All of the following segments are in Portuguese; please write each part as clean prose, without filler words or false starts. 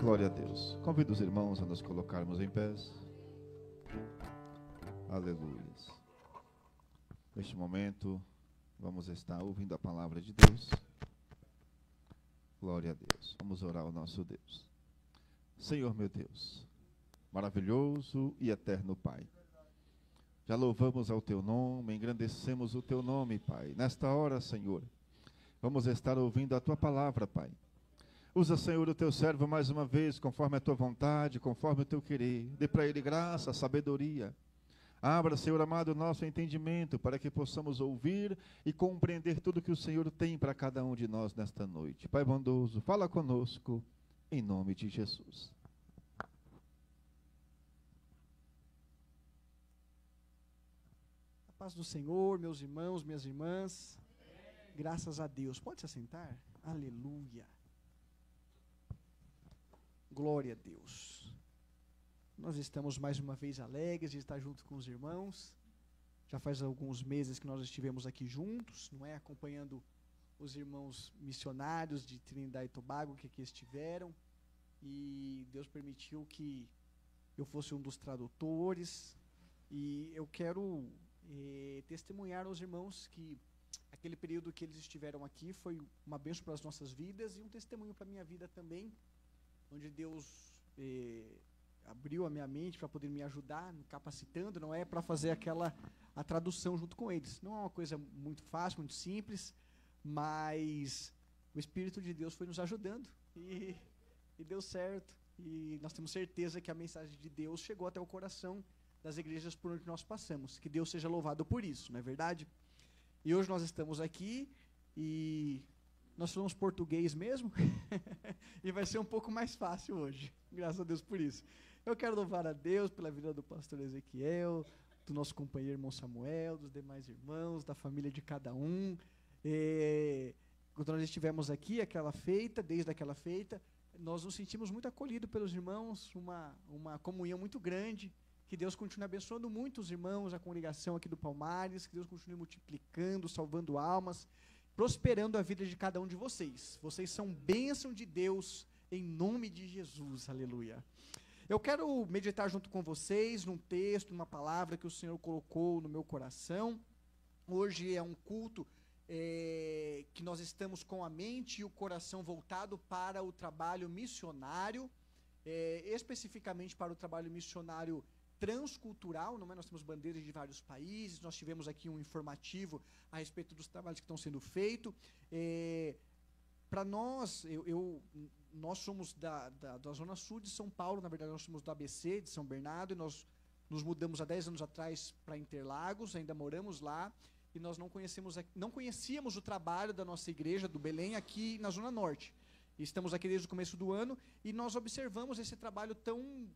Glória a Deus. Convido os irmãos a nos colocarmos em pés. Aleluia. Neste momento, vamos estar ouvindo a palavra de Deus. Glória a Deus. Vamos orar ao nosso Deus. Senhor meu Deus, maravilhoso e eterno Pai, já louvamos ao Teu nome, engrandecemos o Teu nome, Pai. Nesta hora, Senhor, vamos estar ouvindo a Tua palavra, Pai. Usa, Senhor, o Teu servo mais uma vez, conforme a Tua vontade, conforme o Teu querer. Dê para ele graça, sabedoria. Abra, Senhor amado, o nosso entendimento, para que possamos ouvir e compreender tudo que o Senhor tem para cada um de nós nesta noite. Pai bondoso, fala conosco, em nome de Jesus. A paz do Senhor, meus irmãos, minhas irmãs. Graças a Deus. Pode se assentar? Aleluia. Glória a Deus. Nós estamos mais uma vez alegres de estar junto com os irmãos. Já faz alguns meses que nós estivemos aqui juntos, não é? Acompanhando os irmãos missionários de Trinidad e Tobago que aqui estiveram. E Deus permitiu que eu fosse um dos tradutores. E eu quero testemunhar aos irmãos que aquele período que eles estiveram aqui foi uma bênção para as nossas vidas e um testemunho para a minha vida também, onde Deus abriu a minha mente para poder me ajudar, me capacitando, não é para fazer a tradução junto com eles. Não é uma coisa muito fácil, muito simples, mas o Espírito de Deus foi nos ajudando e deu certo. E nós temos certeza que a mensagem de Deus chegou até o coração das igrejas por onde nós passamos. Que Deus seja louvado por isso, não é verdade? E hoje nós estamos aqui e nós falamos português mesmo e vai ser um pouco mais fácil hoje, graças a Deus por isso. Eu quero louvar a Deus pela vida do pastor Ezequiel, do nosso companheiro irmão Samuel, dos demais irmãos, da família de cada um. Quando nós estivemos aqui, desde aquela feita, nós nos sentimos muito acolhidos pelos irmãos, uma comunhão muito grande. Que Deus continue abençoando muito os irmãos, a congregação aqui do Palmares, que Deus continue multiplicando, salvando almas, prosperando a vida de cada um de vocês. Vocês são bênção de Deus, em nome de Jesus, aleluia. Eu quero meditar junto com vocês num texto, numa palavra que o Senhor colocou no meu coração. Hoje é um culto que nós estamos com a mente e o coração voltado para o trabalho missionário, especificamente para o trabalho missionário transcultural, não é? Nós temos bandeiras de vários países, nós tivemos aqui um informativo a respeito dos trabalhos que estão sendo feitos. Para nós, nós somos da Zona Sul de São Paulo, na verdade nós somos do ABC, de São Bernardo, e nós nos mudamos há 10 anos atrás para Interlagos, ainda moramos lá, e nós não conhecíamos o trabalho da nossa igreja, do Belém, aqui na Zona Norte. E estamos aqui desde o começo do ano, e nós observamos esse trabalho tão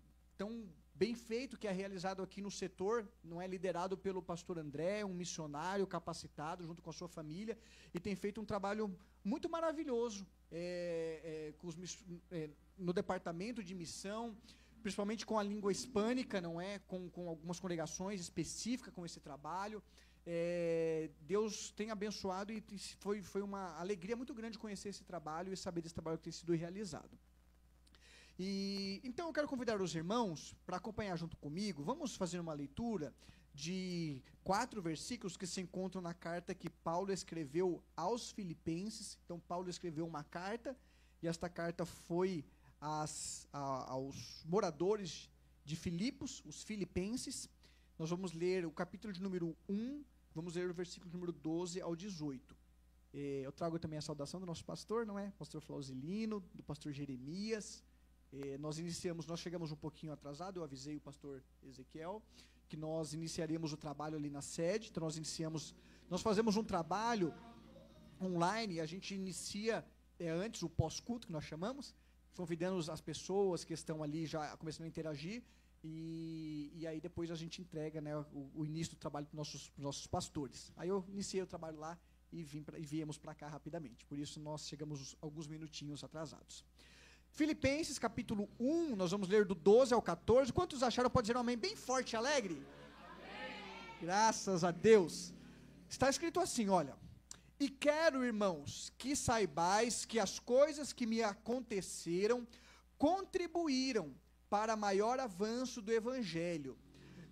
bem feito que é realizado aqui no setor, não é, liderado pelo pastor André, um missionário capacitado junto com a sua família, e tem feito um trabalho muito maravilhoso no departamento de missão, principalmente com a língua hispânica, não é, com algumas congregações específicas com esse trabalho. Deus tem abençoado e foi uma alegria muito grande conhecer esse trabalho e saber desse trabalho que tem sido realizado. Então eu quero convidar os irmãos para acompanhar junto comigo. Vamos fazer uma leitura de 4 versículos que se encontram na carta que Paulo escreveu aos Filipenses. Então Paulo escreveu uma carta, e esta carta foi aos moradores de Filipos, os filipenses. Nós vamos ler o capítulo de número 1, vamos ler o versículo de número 12 ao 18. Eu trago também a saudação do nosso pastor, não é? Pastor Flausilino, do pastor Jeremias. Nós chegamos um pouquinho atrasado, eu avisei o pastor Ezequiel que nós iniciaríamos o trabalho ali na sede. Então nós fazemos um trabalho online, a gente inicia antes o pós-culto, que nós chamamos, convidando as pessoas que estão ali já começando a interagir, e aí depois a gente entrega, né, o início do trabalho para os nossos pastores. Aí eu iniciei o trabalho lá e viemos para cá rapidamente, por isso nós chegamos alguns minutinhos atrasados. Filipenses capítulo 1, nós vamos ler do 12 ao 14. Quantos acharam? Pode dizer um amém bem forte e alegre? Amém. Graças a Deus. Está escrito assim, olha: e quero, irmãos, que saibais que as coisas que me aconteceram contribuíram para maior avanço do Evangelho,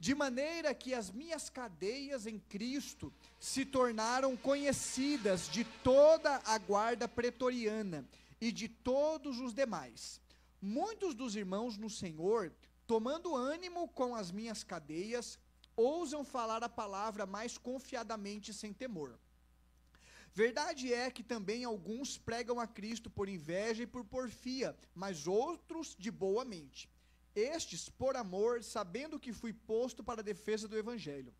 de maneira que as minhas cadeias em Cristo se tornaram conhecidas de toda a guarda pretoriana e de todos os demais. Muitos dos irmãos no Senhor, tomando ânimo com as minhas cadeias, ousam falar a palavra mais confiadamente sem temor. Verdade é que também alguns pregam a Cristo por inveja e por porfia, mas outros de boa mente. Estes, por amor, sabendo que fui posto para a defesa do Evangelho.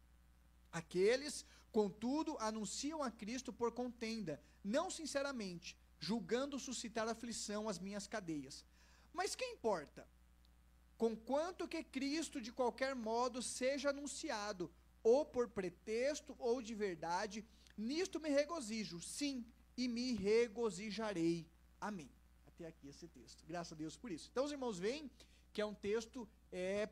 Aqueles, contudo, anunciam a Cristo por contenda, não sinceramente, julgando suscitar aflição às minhas cadeias. Mas que importa? Conquanto que Cristo, de qualquer modo, seja anunciado, ou por pretexto ou de verdade, nisto me regozijo, sim, e me regozijarei. Amém. Até aqui esse texto. Graças a Deus por isso. Então os irmãos veem que é um texto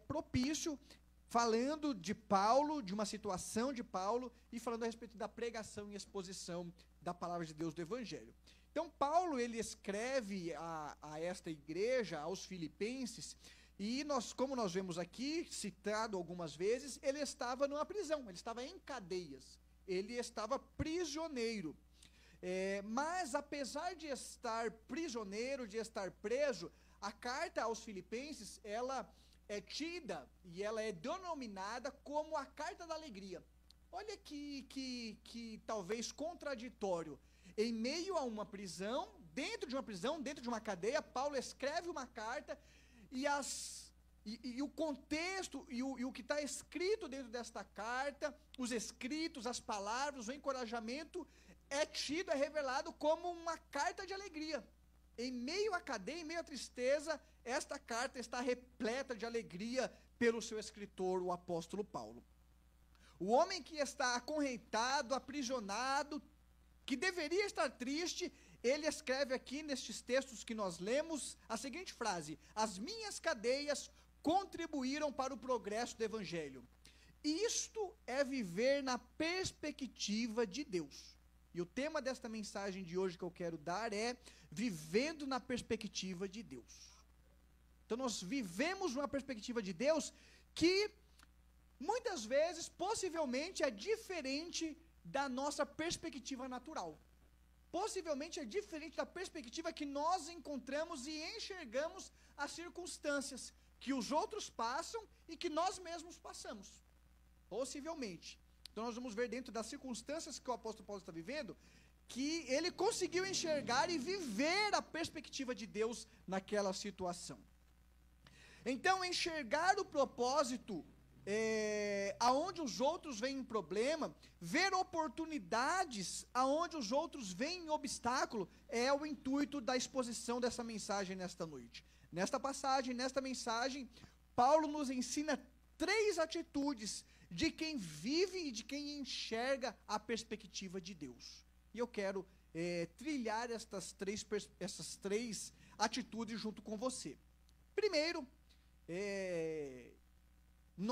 propício, falando de Paulo, de uma situação de Paulo, e falando a respeito da pregação e exposição da palavra de Deus do Evangelho. Então Paulo, ele escreve a esta igreja, aos filipenses, e como nós vemos aqui, citado algumas vezes, ele estava numa prisão, ele estava em cadeias, ele estava prisioneiro. Mas apesar de estar prisioneiro, de estar preso, a carta aos filipenses, ela é tida e ela é denominada como a carta da alegria. Olha que talvez contraditório. Em meio a uma prisão, dentro de uma cadeia, Paulo escreve uma carta e o contexto e o que está escrito dentro desta carta, os escritos, as palavras, o encorajamento, é tido, é revelado como uma carta de alegria. Em meio à cadeia, em meio à tristeza, esta carta está repleta de alegria pelo seu escritor, o apóstolo Paulo. O homem que está acorrentado, aprisionado, que deveria estar triste, ele escreve aqui nestes textos que nós lemos a seguinte frase: as minhas cadeias contribuíram para o progresso do Evangelho. Isto é viver na perspectiva de Deus. E o tema desta mensagem de hoje que eu quero dar é vivendo na perspectiva de Deus. Então nós vivemos uma perspectiva de Deus que muitas vezes, possivelmente, é diferente da nossa perspectiva natural. Possivelmente é diferente da perspectiva que nós encontramos e enxergamos as circunstâncias que os outros passam e que nós mesmos passamos. Possivelmente. Então nós vamos ver dentro das circunstâncias que o apóstolo Paulo está vivendo, que ele conseguiu enxergar e viver a perspectiva de Deus naquela situação. Então enxergar o propósito aonde os outros veem problema, ver oportunidades aonde os outros veem obstáculo, é o intuito da exposição dessa mensagem nesta noite. Nesta passagem, nesta mensagem, Paulo nos ensina 3 atitudes de quem vive e de quem enxerga a perspectiva de Deus. E eu quero trilhar essas três atitudes junto com você. Primeiro,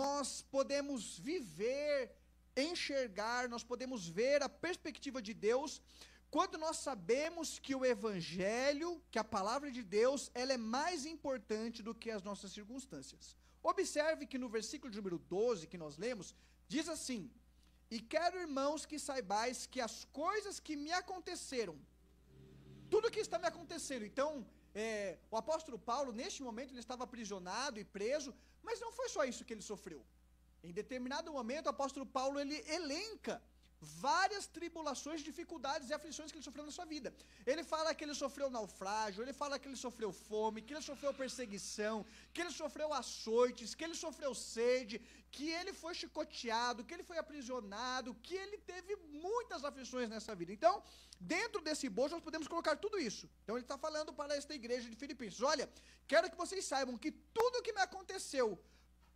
nós podemos viver, enxergar, nós podemos ver a perspectiva de Deus quando nós sabemos que o Evangelho, que a palavra de Deus, ela é mais importante do que as nossas circunstâncias. Observe que no versículo de número 12 que nós lemos, diz assim: e quero, irmãos, que saibais que as coisas que me aconteceram, tudo que está me acontecendo. Então, o apóstolo Paulo, neste momento, ele estava aprisionado e preso, mas não foi só isso que ele sofreu. Em determinado momento, o apóstolo Paulo, ele elenca várias tribulações, dificuldades e aflições que ele sofreu na sua vida. Ele fala que ele sofreu naufrágio, ele fala que ele sofreu fome, que ele sofreu perseguição, que ele sofreu açoites, que ele sofreu sede, que ele foi chicoteado, que ele foi aprisionado, que ele teve muitas aflições nessa vida. Então, dentro desse bojo nós podemos colocar tudo isso. Então ele está falando para esta igreja de Filipenses: olha, quero que vocês saibam que tudo o que me aconteceu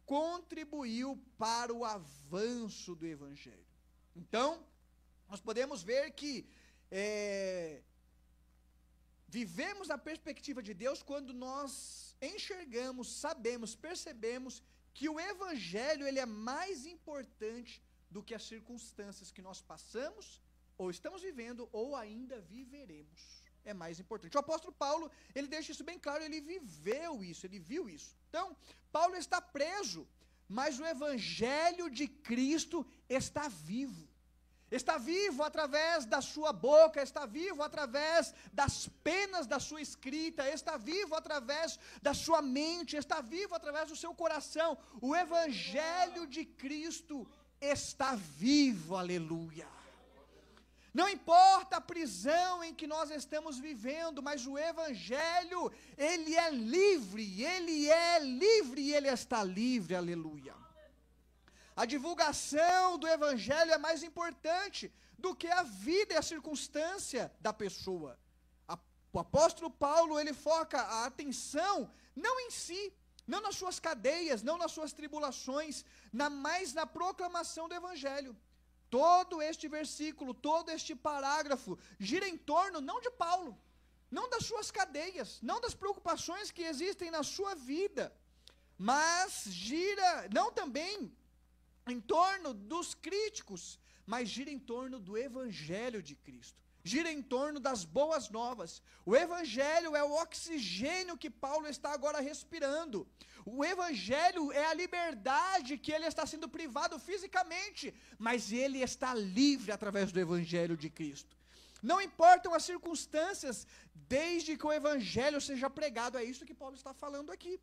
contribuiu para o avanço do Evangelho. Então, nós podemos ver que vivemos a perspectiva de Deus quando nós enxergamos, sabemos, percebemos que o Evangelho, ele é mais importante do que as circunstâncias que nós passamos, ou estamos vivendo, ou ainda viveremos. é mais importante. O apóstolo Paulo, ele deixa isso bem claro, ele viveu isso, ele viu isso. Então, Paulo está preso, mas o evangelho de Cristo está vivo. Está vivo através da sua boca, está vivo através das penas da sua escrita, está vivo através da sua mente, está vivo através do seu coração. O evangelho de Cristo está vivo, aleluia. Não importa a prisão em que nós estamos vivendo, mas o evangelho, ele é livre, e ele está livre, aleluia. A divulgação do evangelho é mais importante do que a vida e a circunstância da pessoa. O apóstolo Paulo, ele foca a atenção não em si, não nas suas cadeias, não nas suas tribulações, mas na proclamação do evangelho. Todo este versículo, todo este parágrafo gira em torno não de Paulo, não das suas cadeias, não das preocupações que existem na sua vida, mas gira não também em torno dos críticos, mas gira em torno do evangelho de Cristo, gira em torno das boas novas. O evangelho é o oxigênio que Paulo está agora respirando. O evangelho é a liberdade que ele está sendo privado fisicamente, mas ele está livre através do evangelho de Cristo. Não importam as circunstâncias, desde que o evangelho seja pregado. É isso que Paulo está falando aqui.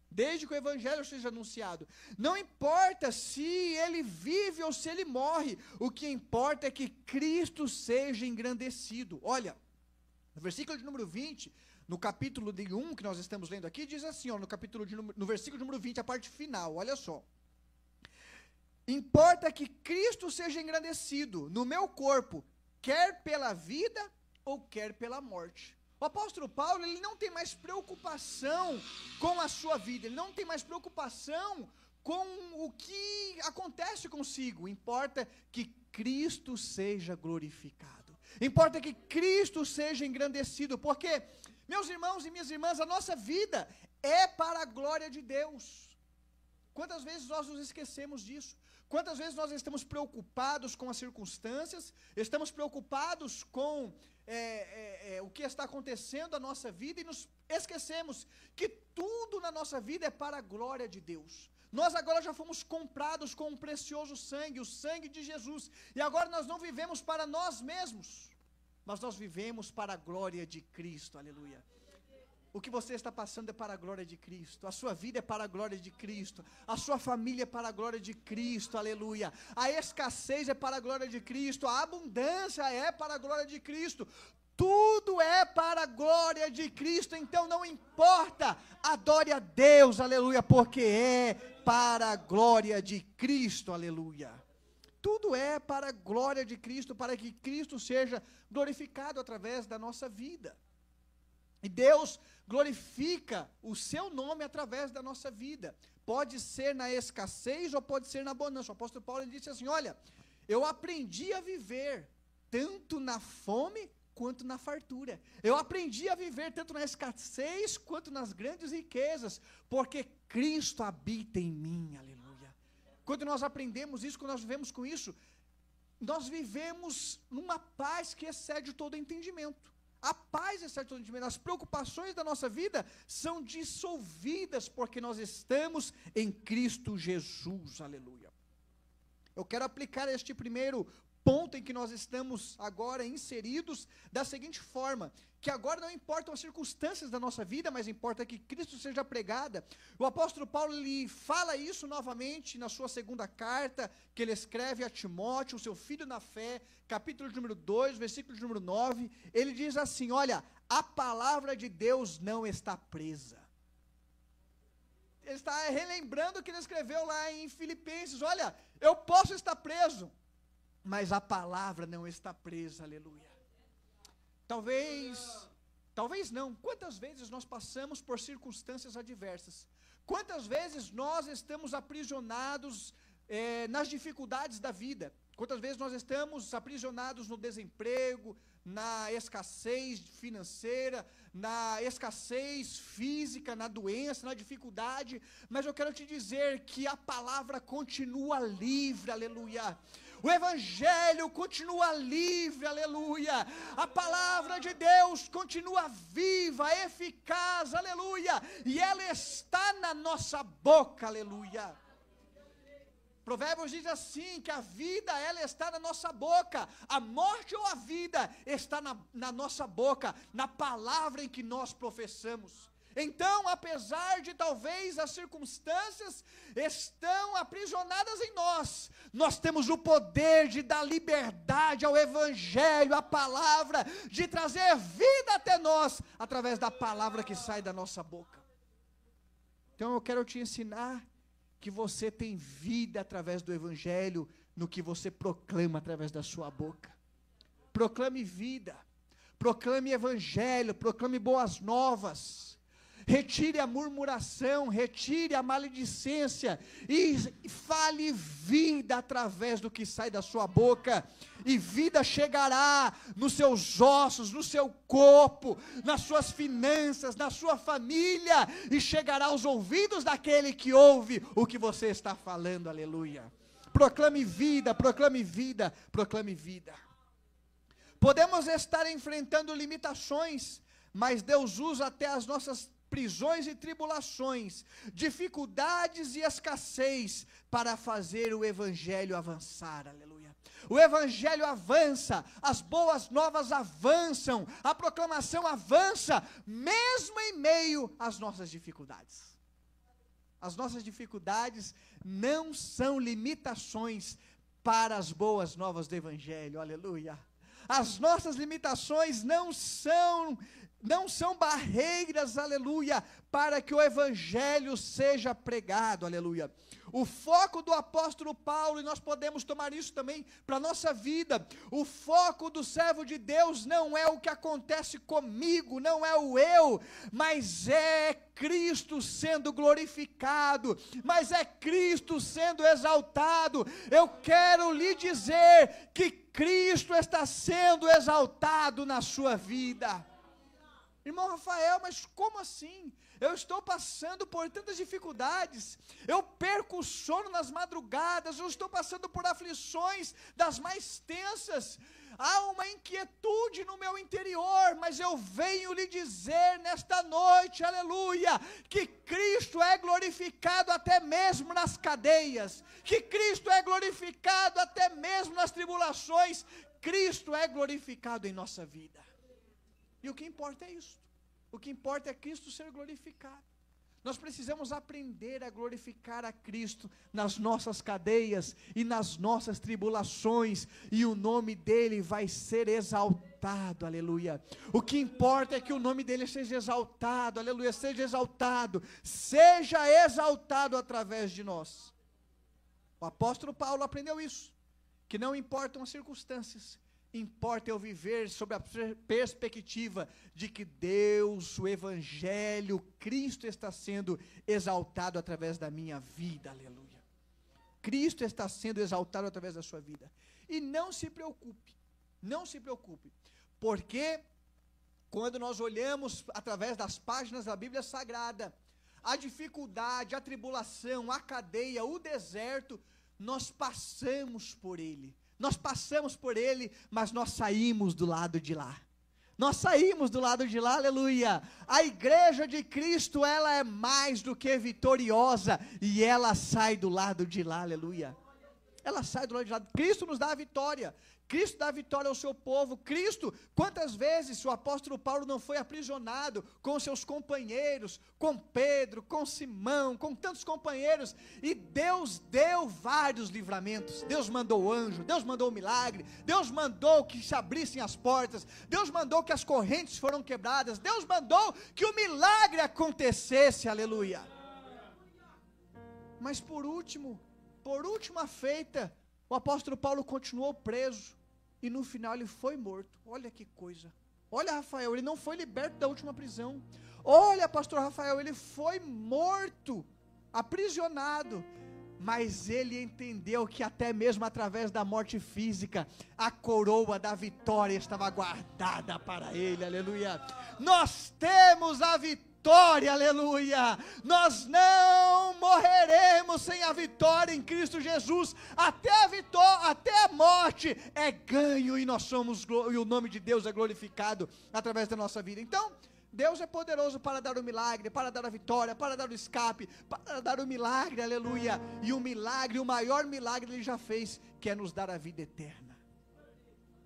Desde que o evangelho seja anunciado. Não importa se ele vive ou se ele morre, o que importa é que Cristo seja engrandecido. Olha, no versículo de número 20, no capítulo de 1 que nós estamos lendo aqui, diz assim, ó, no versículo de número 20, a parte final, olha só. Importa que Cristo seja engrandecido no meu corpo, quer pela vida ou quer pela morte. O apóstolo Paulo, ele não tem mais preocupação com a sua vida, ele não tem mais preocupação com o que acontece consigo. Importa que Cristo seja glorificado, importa que Cristo seja engrandecido, porque, meus irmãos e minhas irmãs, a nossa vida é para a glória de Deus. Quantas vezes nós nos esquecemos disso? Quantas vezes nós estamos preocupados com as circunstâncias, estamos preocupados com o que está acontecendo na nossa vida e nos esquecemos que tudo na nossa vida é para a glória de Deus. Nós agora já fomos comprados com um precioso sangue, o sangue de Jesus, e agora nós não vivemos para nós mesmos, mas nós vivemos para a glória de Cristo, aleluia. O que você está passando é para a glória de Cristo, a sua vida é para a glória de Cristo, a sua família é para a glória de Cristo, aleluia. A escassez é para a glória de Cristo, a abundância é para a glória de Cristo, tudo é para a glória de Cristo. Então não importa, adore a Deus, aleluia, porque é para a glória de Cristo, aleluia. Tudo é para a glória de Cristo, para que Cristo seja glorificado através da nossa vida. E Deus glorifica o seu nome através da nossa vida. Pode ser na escassez ou pode ser na abundância. O apóstolo Paulo disse assim, olha, eu aprendi a viver tanto na fome quanto na fartura. Eu aprendi a viver tanto na escassez quanto nas grandes riquezas, porque Cristo habita em mim, aleluia. Quando nós aprendemos isso, quando nós vivemos com isso, nós vivemos numa paz que excede todo entendimento. A paz excede todo entendimento. As preocupações da nossa vida são dissolvidas porque nós estamos em Cristo Jesus, aleluia. Eu quero aplicar este primeiro ponto em que nós estamos agora inseridos da seguinte forma, que agora não importam as circunstâncias da nossa vida, mas importa que Cristo seja pregada. O apóstolo Paulo, ele fala isso novamente na sua segunda carta, que ele escreve a Timóteo, o seu filho na fé, capítulo de número 2, versículo de número 9, ele diz assim, olha, a palavra de Deus não está presa. Ele está relembrando o que ele escreveu lá em Filipenses, olha, eu posso estar preso, mas a palavra não está presa, aleluia. Talvez não. Quantas vezes nós passamos por circunstâncias adversas? Quantas vezes nós estamos aprisionados nas dificuldades da vida? Quantas vezes nós estamos aprisionados no desemprego, na escassez financeira, na escassez física, na doença, na dificuldade, mas eu quero te dizer que a palavra continua livre, aleluia. o Evangelho continua livre, aleluia, a palavra de Deus continua viva, eficaz, aleluia, e ela está na nossa boca, aleluia. Provérbios diz assim, que a vida, ela está na nossa boca, a morte ou a vida está na nossa boca, na palavra em que nós professamos. Então, apesar de talvez as circunstâncias estão aprisionadas em nós, nós temos o poder de dar liberdade ao Evangelho, à palavra, de trazer vida até nós, através da palavra que sai da nossa boca. Então eu quero te ensinar que você tem vida através do Evangelho, no que você proclama através da sua boca. Proclame vida, proclame Evangelho, proclame boas novas, retire a murmuração, retire a maledicência, e fale vida através do que sai da sua boca, e vida chegará nos seus ossos, no seu corpo, nas suas finanças, na sua família, e chegará aos ouvidos daquele que ouve o que você está falando, aleluia. Proclame vida, proclame vida, proclame vida. Podemos estar enfrentando limitações, mas Deus usa até as nossas prisões e tribulações, dificuldades e escassez, para fazer o Evangelho avançar, aleluia. O Evangelho avança, as boas novas avançam, a proclamação avança, mesmo em meio às nossas dificuldades. As nossas dificuldades não são limitações para as boas novas do Evangelho, aleluia. As nossas limitações não são barreiras, aleluia, para que o Evangelho seja pregado, aleluia. O foco do apóstolo Paulo, e nós podemos tomar isso também para a nossa vida, o foco do servo de Deus não é o que acontece comigo, não é o eu, mas é Cristo sendo glorificado, mas é Cristo sendo exaltado. Eu quero lhe dizer que Cristo está sendo exaltado na sua vida. Irmão Rafael, mas como assim? Eu estou passando por tantas dificuldades, eu perco o sono nas madrugadas, eu estou passando por aflições das mais tensas, há uma inquietude no meu interior, mas eu venho lhe dizer nesta noite, aleluia, que Cristo é glorificado até mesmo nas cadeias, que Cristo é glorificado até mesmo nas tribulações, Cristo é glorificado em nossa vida. E o que importa é isso. O que importa é Cristo ser glorificado. Nós precisamos aprender a glorificar a Cristo nas nossas cadeias e nas nossas tribulações, e o nome dele vai ser exaltado, aleluia. O que importa é que o nome dele seja exaltado, aleluia, seja exaltado através de nós. O apóstolo Paulo aprendeu isso, que não importam as circunstâncias, importa eu viver sob a perspectiva de que Deus, o Evangelho, Cristo está sendo exaltado através da minha vida, aleluia. Cristo está sendo exaltado através da sua vida. E não se preocupe, porque quando nós olhamos através das páginas da Bíblia Sagrada, a dificuldade, a tribulação, a cadeia, o deserto, nós passamos por ele. Nós passamos por ele, mas nós saímos do lado de lá. Nós saímos do lado de lá, aleluia. A igreja de Cristo, ela é mais do que vitoriosa, e ela sai do lado de lá, aleluia. Ela sai do lado de lá. Cristo nos dá a vitória. Cristo dá vitória ao seu povo. Cristo, quantas vezes o apóstolo Paulo não foi aprisionado com seus companheiros, com Pedro, com Simão, com tantos companheiros, e Deus deu vários livramentos. Deus mandou anjo, Deus mandou milagre, Deus mandou que se abrissem as portas, Deus mandou que as correntes foram quebradas, Deus mandou que o milagre acontecesse, aleluia. Mas por última feita, o apóstolo Paulo continuou preso, e no final ele foi morto. Olha que coisa. Olha, Rafael, ele não foi liberto da última prisão. Olha, pastor Rafael, ele foi morto, aprisionado, mas ele entendeu que até mesmo através da morte física, a coroa da vitória estava guardada para ele, aleluia. Nós temos a vitória vitória, aleluia. Nós não morreremos sem a vitória em Cristo Jesus. Até a vitória, até a morte é ganho, e nós somos, e o nome de Deus é glorificado através da nossa vida. Então, Deus é poderoso para dar o milagre, para dar a vitória, para dar o escape, para dar o milagre, aleluia. E o milagre, o maior milagre Ele já fez, que é nos dar a vida eterna.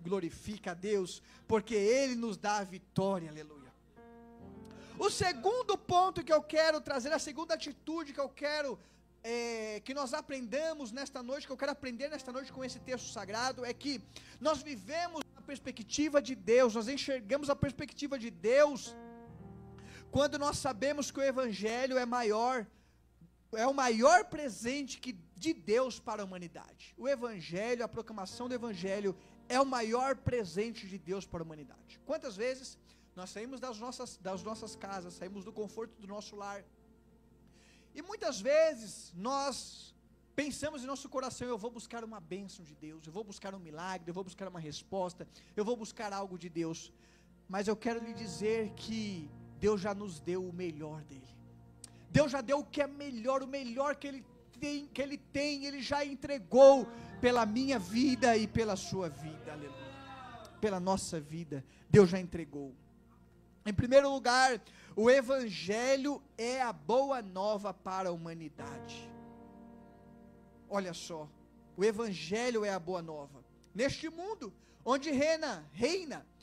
Glorifica a Deus, porque Ele nos dá a vitória, aleluia. O segundo ponto que eu quero trazer, a segunda atitude que eu quero que nós aprendamos nesta noite, que eu quero aprender nesta noite com esse texto sagrado, é que nós vivemos a perspectiva de Deus, nós enxergamos a perspectiva de Deus, quando nós sabemos que o Evangelho é o maior presente de Deus para a humanidade. O Evangelho, a proclamação do Evangelho é o maior presente de Deus para a humanidade. Quantas vezes nós saímos das nossas casas, saímos do conforto do nosso lar, e muitas vezes nós pensamos em nosso coração: eu vou buscar uma bênção de Deus, eu vou buscar um milagre, eu vou buscar uma resposta, eu vou buscar algo de Deus. Mas eu quero lhe dizer que Deus já nos deu o melhor dele. Deus já deu o que é melhor, o melhor que Ele tem, Ele já entregou pela minha vida e pela sua vida, aleluia. Pela nossa vida, Deus já entregou. Em primeiro lugar, o Evangelho é a boa nova para a humanidade. Olha só, o Evangelho é a boa nova. Neste mundo, onde reina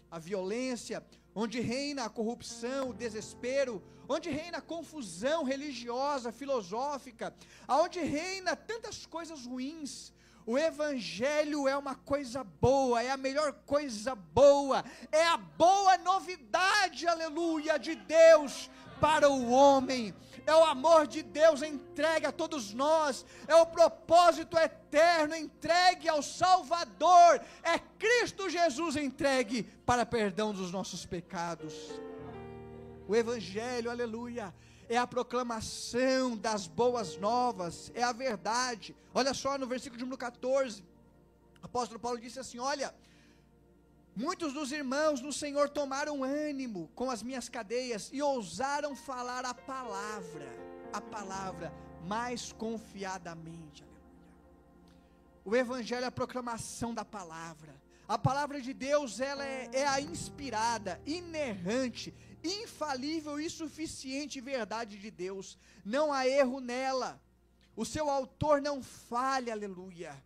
a violência, onde reina a corrupção, o desespero, onde reina a confusão religiosa, filosófica, onde reina tantas coisas ruins, o Evangelho é uma coisa boa, é a melhor coisa boa, é a boa novidade, aleluia, de Deus para o homem, é o amor de Deus entregue a todos nós, é o propósito eterno entregue ao Salvador, é Cristo Jesus entregue para perdão dos nossos pecados. O Evangelho, aleluia, é a proclamação das boas novas, é a verdade. Olha só no versículo de número 14, o apóstolo Paulo disse assim: olha, muitos dos irmãos no Senhor tomaram ânimo com as minhas cadeias e ousaram falar a palavra mais confiadamente. O Evangelho é a proclamação da palavra. A palavra de Deus, ela é a inspirada, inerrante, infalível e suficiente verdade de Deus. Não há erro nela. O seu autor não falha, aleluia.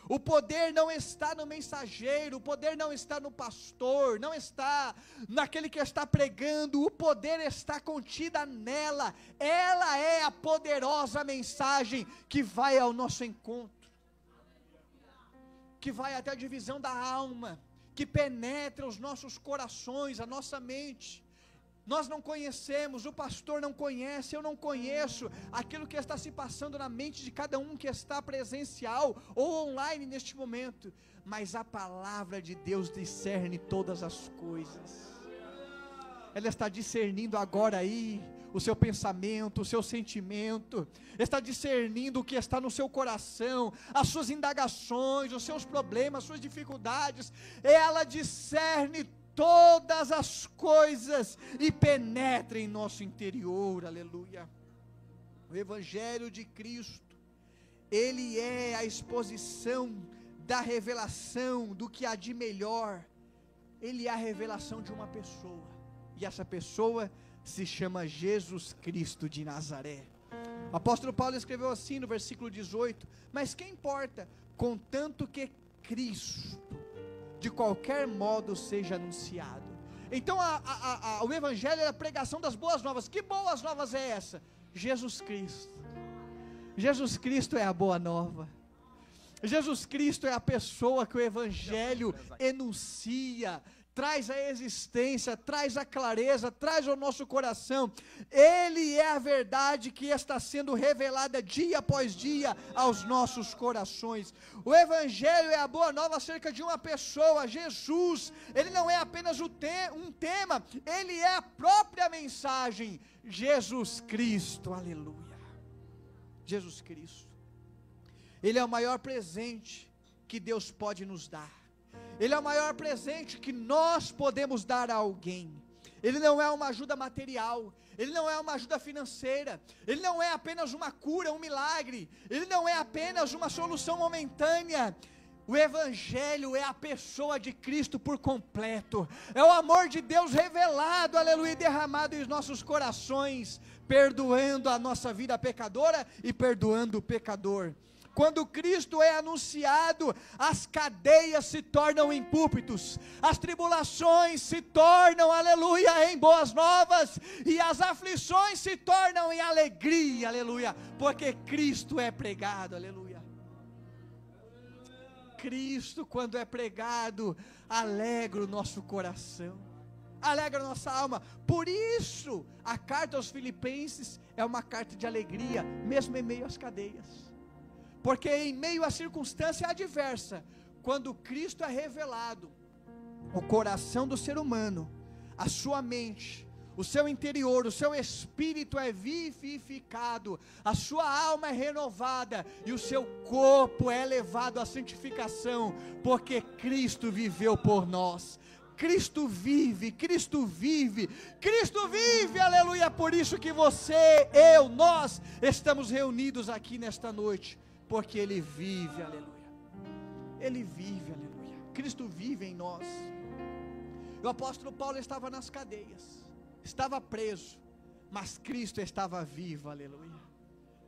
O poder não está no mensageiro, o poder não está no pastor, não está naquele que está pregando, o poder está contida nela. Ela é a poderosa mensagem que vai ao nosso encontro, que vai até a divisão da alma, que penetra os nossos corações, a nossa mente. Nós não conhecemos, o pastor não conhece, eu não conheço aquilo que está se passando na mente de cada um que está presencial ou online neste momento, mas a palavra de Deus discerne todas as coisas. Ela está discernindo agora aí o seu pensamento, o seu sentimento, está discernindo o que está no seu coração, as suas indagações, os seus problemas, as suas dificuldades. Ela discerne todas as coisas e penetra em nosso interior, aleluia. O Evangelho de Cristo, ele é a exposição da revelação do que há de melhor. Ele é a revelação de uma pessoa, e essa pessoa se chama Jesus Cristo de Nazaré. O apóstolo Paulo escreveu assim no versículo 18: mas quem importa, contanto que Cristo de qualquer modo seja anunciado. Então o Evangelho é a pregação das boas novas. Que boas novas é essa? Jesus Cristo. Jesus Cristo é a boa nova. Jesus Cristo é a pessoa que o Evangelho enuncia, traz a existência, traz a clareza, traz ao nosso coração. Ele é a verdade que está sendo revelada dia após dia aos nossos corações. O Evangelho é a boa nova acerca de uma pessoa, Jesus. Ele não é apenas um tema, ele é a própria mensagem, Jesus Cristo, aleluia. Jesus Cristo, ele é o maior presente que Deus pode nos dar. Ele é o maior presente que nós podemos dar a alguém. Ele não é uma ajuda material, Ele não é uma ajuda financeira, Ele não é apenas uma cura, um milagre, Ele não é apenas uma solução momentânea. O Evangelho é a pessoa de Cristo por completo, é o amor de Deus revelado, aleluia, derramado em nossos corações, perdoando a nossa vida pecadora e perdoando o pecador. Quando Cristo é anunciado, as cadeias se tornam em púlpitos, as tribulações se tornam, aleluia, em boas novas, e as aflições se tornam em alegria, aleluia, porque Cristo é pregado, aleluia. Cristo, quando é pregado, alegra o nosso coração, alegra a nossa alma. Por isso, a carta aos Filipenses é uma carta de alegria, mesmo em meio às cadeias. Porque em meio à circunstância adversa, quando Cristo é revelado, o coração do ser humano, a sua mente, o seu interior, o seu espírito é vivificado, a sua alma é renovada e o seu corpo é levado à santificação, porque Cristo viveu por nós. Cristo vive, Cristo vive, Cristo vive, aleluia. Por isso que você, eu, nós estamos reunidos aqui nesta noite, porque Ele vive, aleluia. Ele vive, aleluia. Cristo vive em nós. O apóstolo Paulo estava nas cadeias, estava preso, mas Cristo estava vivo, aleluia.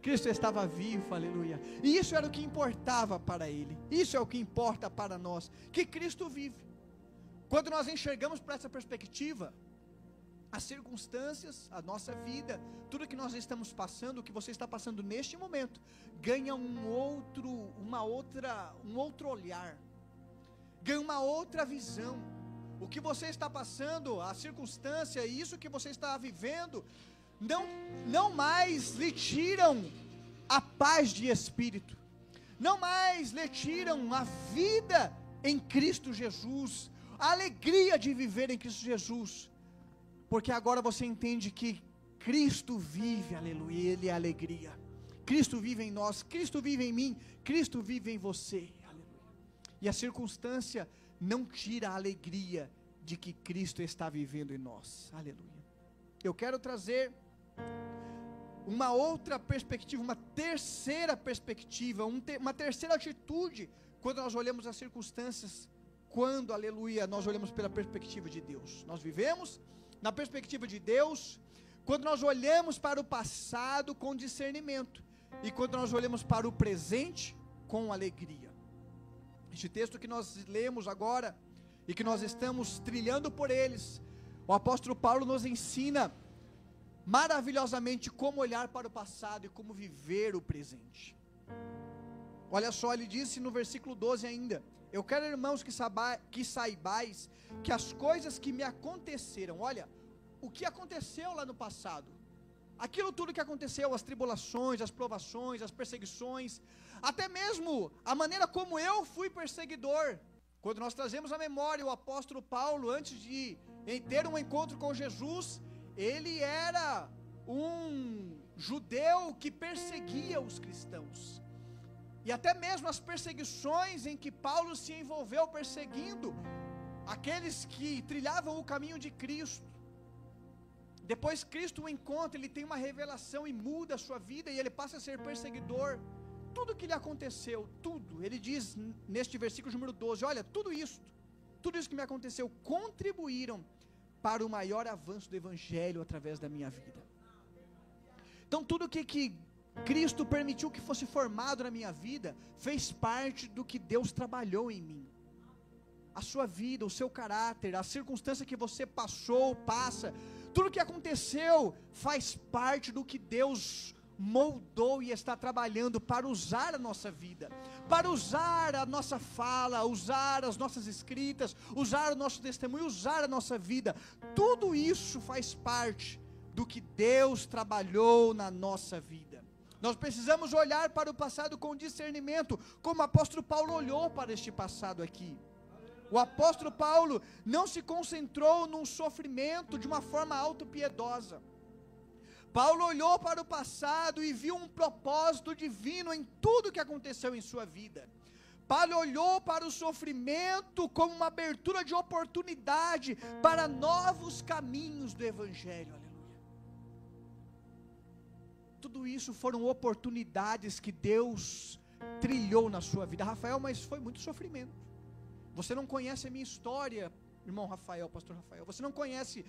Cristo estava vivo, aleluia. E isso era o que importava para ele. Isso é o que importa para nós, que Cristo vive. Quando nós enxergamos para essa perspectiva, as circunstâncias, a nossa vida, tudo que nós estamos passando, o que você está passando neste momento, ganha um outro olhar, ganha uma outra visão. O que você está passando, a circunstância, e isso que você está vivendo, não mais lhe tiram a paz de espírito, não mais lhe tiram a vida em Cristo Jesus, a alegria de viver em Cristo Jesus, porque agora você entende que Cristo vive, aleluia, Ele é alegria. Cristo vive em nós, Cristo vive em mim, Cristo vive em você, aleluia. E a circunstância não tira a alegria de que Cristo está vivendo em nós, aleluia. Eu quero trazer uma outra perspectiva, uma terceira perspectiva, uma terceira atitude, quando nós olhamos as circunstâncias, quando, aleluia, nós olhamos pela perspectiva de Deus. Nós vivemos na perspectiva de Deus, quando nós olhamos para o passado com discernimento, e quando nós olhamos para o presente com alegria. Este texto que nós lemos agora, e que nós estamos trilhando por eles, o apóstolo Paulo nos ensina maravilhosamente como olhar para o passado e como viver o presente. Olha só, ele disse no versículo 12 ainda: eu quero, irmãos, que saibais que as coisas que me aconteceram, olha, o que aconteceu lá no passado, aquilo tudo que aconteceu, as tribulações, as provações, as perseguições, até mesmo a maneira como eu fui perseguidor. Quando nós trazemos à memória o apóstolo Paulo, antes de ter um encontro com Jesus, ele era um judeu que perseguia os cristãos, e até mesmo as perseguições em que Paulo se envolveu perseguindo aqueles que trilhavam o caminho de Cristo. Depois Cristo o encontra, ele tem uma revelação e muda a sua vida, e ele passa a ser perseguidor. Tudo que lhe aconteceu, tudo, ele diz neste versículo número 12, olha, tudo isso que me aconteceu, contribuíram para o maior avanço do Evangelho através da minha vida. Então tudo que Cristo permitiu que fosse formado na minha vida, fez parte do que Deus trabalhou em mim. A sua vida, o seu caráter, a circunstância que você passou, passa, tudo que aconteceu, faz parte do que Deus moldou e está trabalhando para usar a nossa vida, para usar a nossa fala, usar as nossas escritas, usar o nosso testemunho, usar a nossa vida. Tudo isso faz parte do que Deus trabalhou na nossa vida. Nós precisamos olhar para o passado com discernimento, como o apóstolo Paulo olhou para este passado aqui. O apóstolo Paulo não se concentrou num sofrimento de uma forma autopiedosa. Paulo olhou para o passado e viu um propósito divino em tudo que aconteceu em sua vida. Paulo olhou para o sofrimento como uma abertura de oportunidade para novos caminhos do Evangelho. Aleluia. Tudo isso foram oportunidades que Deus trilhou na sua vida. Rafael, mas foi muito sofrimento. Você não conhece a minha história, irmão Rafael, pastor Rafael. Você não conhece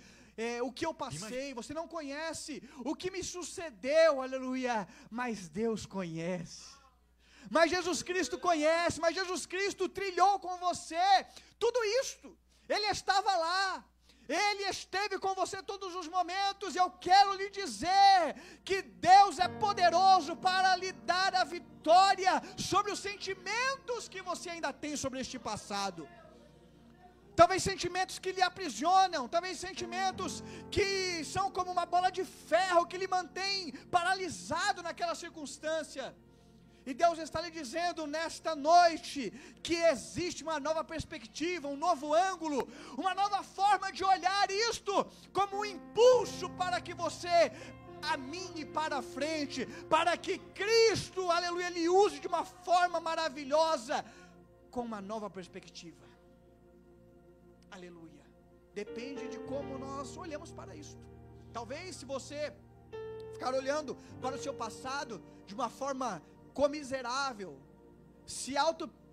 o que eu passei. Você não conhece o que me sucedeu, aleluia. Mas Deus conhece. Mas Jesus Cristo conhece. Mas Jesus Cristo trilhou com você tudo isto. Ele estava lá. Ele esteve com você todos os momentos, e eu quero lhe dizer que Deus é poderoso para lhe dar a vitória sobre os sentimentos que você ainda tem sobre este passado. Talvez sentimentos que lhe aprisionam, talvez sentimentos que são como uma bola de ferro que lhe mantém paralisado naquela circunstância. E Deus está lhe dizendo nesta noite que existe uma nova perspectiva, um novo ângulo, uma nova forma de olhar isto como um impulso para que você caminhe para frente, para que Cristo, aleluia, lhe use de uma forma maravilhosa, com uma nova perspectiva. Aleluia. Depende de como nós olhamos para isto. Talvez se você ficar olhando para o seu passado de uma forma comiserável,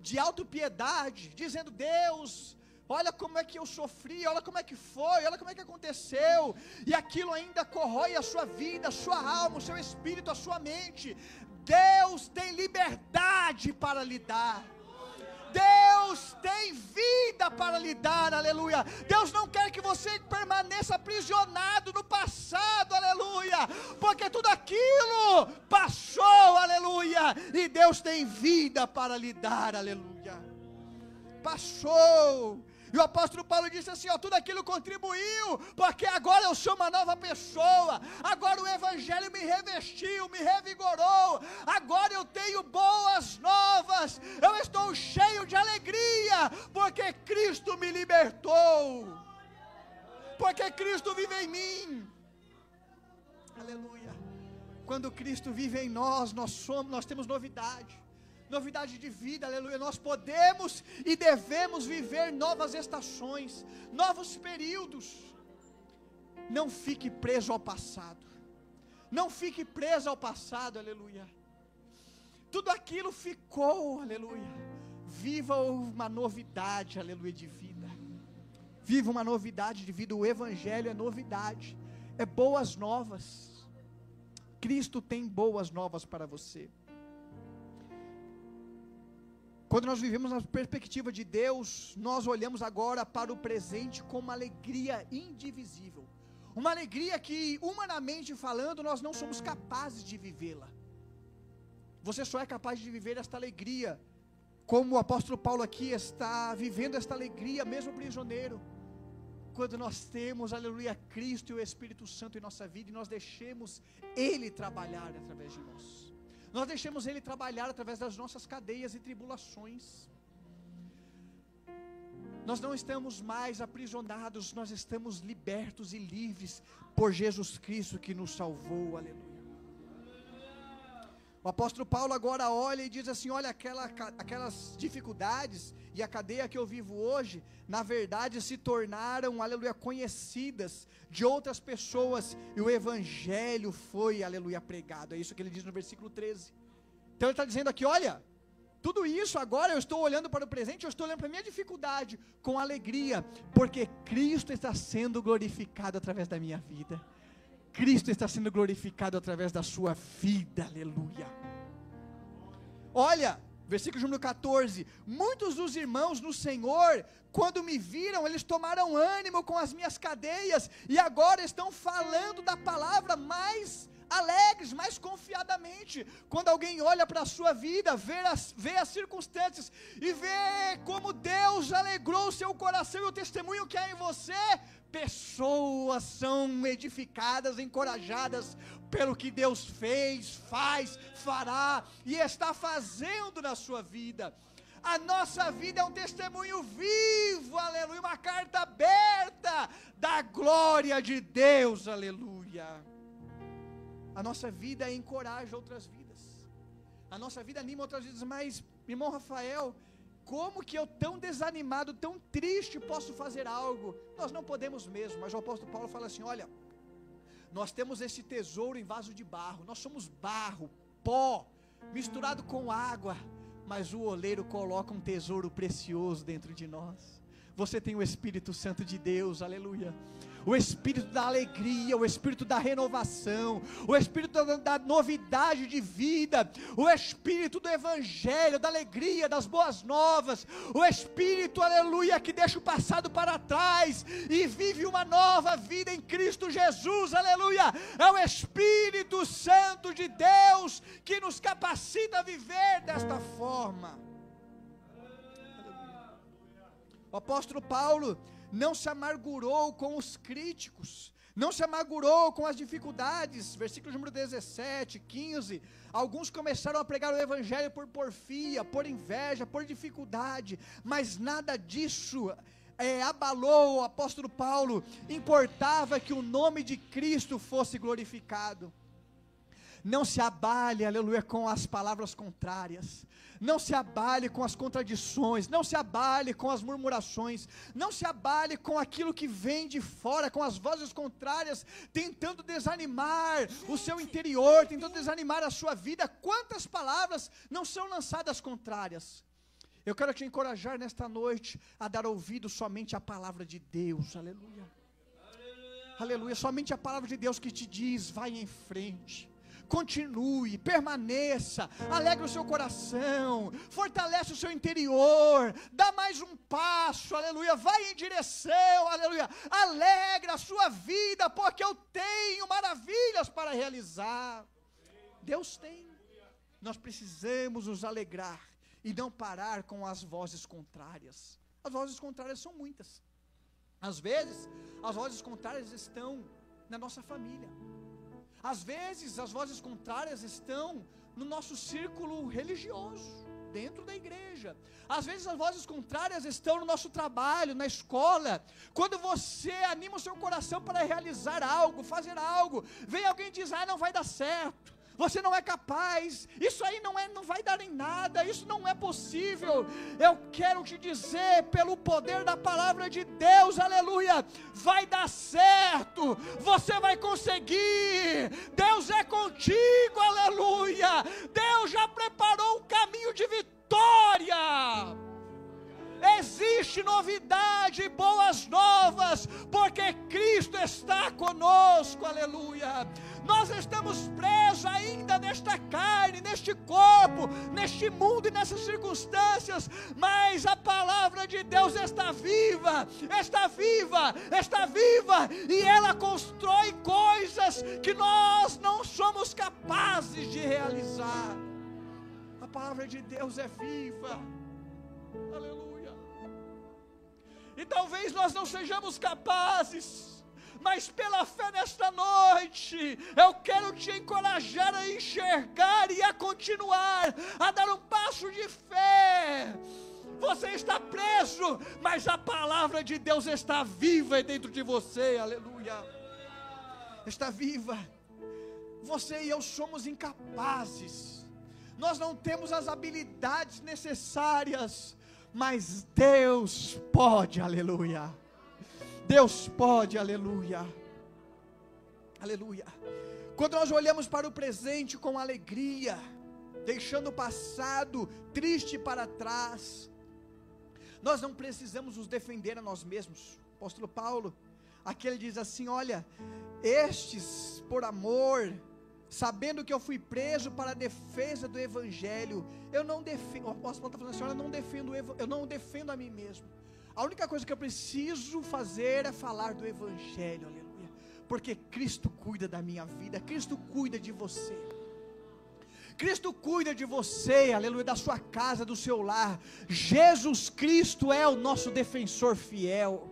de autopiedade, dizendo: Deus, olha como é que eu sofri, olha como é que foi, olha como é que aconteceu, e aquilo ainda corrói a sua vida, a sua alma, o seu espírito, a sua mente. Deus tem liberdade para lhe dar. Deus tem vida para lhe dar, aleluia. Deus não quer que você permaneça aprisionado no passado, aleluia, porque tudo aquilo passou, aleluia, e Deus tem vida para lhe dar, aleluia. Passou. E o apóstolo Paulo disse assim, tudo aquilo contribuiu, porque agora eu sou uma nova pessoa, agora o Evangelho me revestiu, me revigorou, agora eu tenho boas novas, eu estou cheio de alegria, porque Cristo me libertou, porque Cristo vive em mim, aleluia. Quando Cristo vive em nós, nós temos novidade de vida, aleluia. Nós podemos e devemos viver novas estações, novos períodos. Não fique preso ao passado, não fique preso ao passado, aleluia. Tudo aquilo ficou, aleluia. Viva uma novidade, aleluia, de vida. Viva uma novidade de vida. O Evangelho é novidade, é boas novas. Cristo tem boas novas para você. Quando nós vivemos na perspectiva de Deus, nós olhamos agora para o presente com uma alegria indivisível. Uma alegria que, humanamente falando, nós não somos capazes de vivê-la. Você só é capaz de viver esta alegria, como o apóstolo Paulo aqui está vivendo esta alegria, mesmo prisioneiro, quando nós temos, aleluia, Cristo e o Espírito Santo em nossa vida, e nós deixemos Ele trabalhar através de nós. Nós deixamos Ele trabalhar através das nossas cadeias e tribulações. Nós não estamos mais aprisionados, nós estamos libertos e livres por Jesus Cristo que nos salvou, aleluia. O apóstolo Paulo agora olha e diz assim, olha, aquelas dificuldades e a cadeia que eu vivo hoje, na verdade se tornaram, aleluia, conhecidas de outras pessoas, e o Evangelho foi, aleluia, pregado. É isso que ele diz no versículo 13. Então ele está dizendo aqui, olha, tudo isso agora eu estou olhando para o presente, eu estou olhando para a minha dificuldade com alegria, porque Cristo está sendo glorificado através da minha vida. Cristo está sendo glorificado através da sua vida, aleluia. Olha, versículo número 14, muitos dos irmãos no Senhor, quando me viram, eles tomaram ânimo com as minhas cadeias, e agora estão falando da palavra mais alegres, mais confiadamente. Quando alguém olha para a sua vida, vê as circunstâncias, e vê como Deus alegrou o seu coração, e o testemunho que há em você, pessoas são edificadas, encorajadas pelo que Deus fez, faz, fará e está fazendo na sua vida. A nossa vida é um testemunho vivo, aleluia, uma carta aberta da glória de Deus, aleluia. A nossa vida encoraja outras vidas, a nossa vida anima outras vidas. Mas, irmão Rafael, como que eu tão desanimado, tão triste posso fazer algo? Nós não podemos mesmo, mas o apóstolo Paulo fala assim, olha, nós temos esse tesouro em vaso de barro, nós somos barro, pó, misturado com água, mas o oleiro coloca um tesouro precioso dentro de nós. Você tem o Espírito Santo de Deus, aleluia, o Espírito da alegria, o Espírito da renovação, o Espírito da novidade de vida, o Espírito do Evangelho, da alegria, das boas novas, o Espírito, aleluia, que deixa o passado para trás e vive uma nova vida em Cristo Jesus, aleluia, é o Espírito Santo de Deus que nos capacita a viver desta forma. O apóstolo Paulo não se amargurou com os críticos, não se amargurou com as dificuldades, versículos número 17, 15, alguns começaram a pregar o evangelho por porfia, por inveja, por dificuldade, mas nada disso abalou o apóstolo Paulo, importava que o nome de Cristo fosse glorificado. Não se abale, aleluia, com as palavras contrárias, não se abale com as contradições, não se abale com as murmurações, não se abale com aquilo que vem de fora, com as vozes contrárias, tentando desanimar o seu interior, tentando desanimar a sua vida. Quantas palavras não são lançadas contrárias? Eu quero te encorajar nesta noite a dar ouvido somente à palavra de Deus, aleluia, aleluia, somente a palavra de Deus que te diz, vai em frente, continue, permaneça, alegre o seu coração, fortalece o seu interior, dá mais um passo, aleluia, vai em direção, aleluia, alegra a sua vida, porque eu tenho maravilhas para realizar. Deus tem, nós precisamos nos alegrar e não parar com as vozes contrárias. As vozes contrárias são muitas, às vezes as vozes contrárias estão na nossa família, às vezes as vozes contrárias estão no nosso círculo religioso, dentro da igreja, às vezes as vozes contrárias estão no nosso trabalho, na escola, quando você anima o seu coração para realizar algo, fazer algo, vem alguém e diz, não vai dar certo, você não é capaz, isso aí não vai dar em nada, isso não é possível. Eu quero te dizer, pelo poder da palavra de Deus, aleluia, vai dar certo, você vai conseguir, Deus é contigo, aleluia, Deus já preparou um caminho de vitória. Existe novidade, boas novas, porque Cristo está conosco, aleluia. Nós estamos presos ainda nesta carne, neste corpo, neste mundo e nessas circunstâncias, mas a palavra de Deus está viva, está viva, está viva, e ela constrói coisas que nós não somos capazes de realizar. A palavra de Deus é viva, aleluia. E talvez nós não sejamos capazes, mas pela fé nesta noite, eu quero te encorajar a enxergar e a continuar, a dar um passo de fé. Você está preso, mas a palavra de Deus está viva dentro de você, aleluia, está viva. Você e eu somos incapazes, nós não temos as habilidades necessárias, mas Deus pode, aleluia, Deus pode, aleluia, aleluia. Quando nós olhamos para o presente com alegria, deixando o passado triste para trás, nós não precisamos nos defender a nós mesmos. O apóstolo Paulo, aqui ele diz assim, olha, estes por amor, sabendo que eu fui preso para a defesa do evangelho, eu não defendo, o apóstolo está falando assim, olha, eu não defendo a mim mesmo, a única coisa que eu preciso fazer é falar do evangelho, aleluia, porque Cristo cuida da minha vida, Cristo cuida de você, Cristo cuida de você, aleluia, da sua casa, do seu lar. Jesus Cristo é o nosso defensor fiel,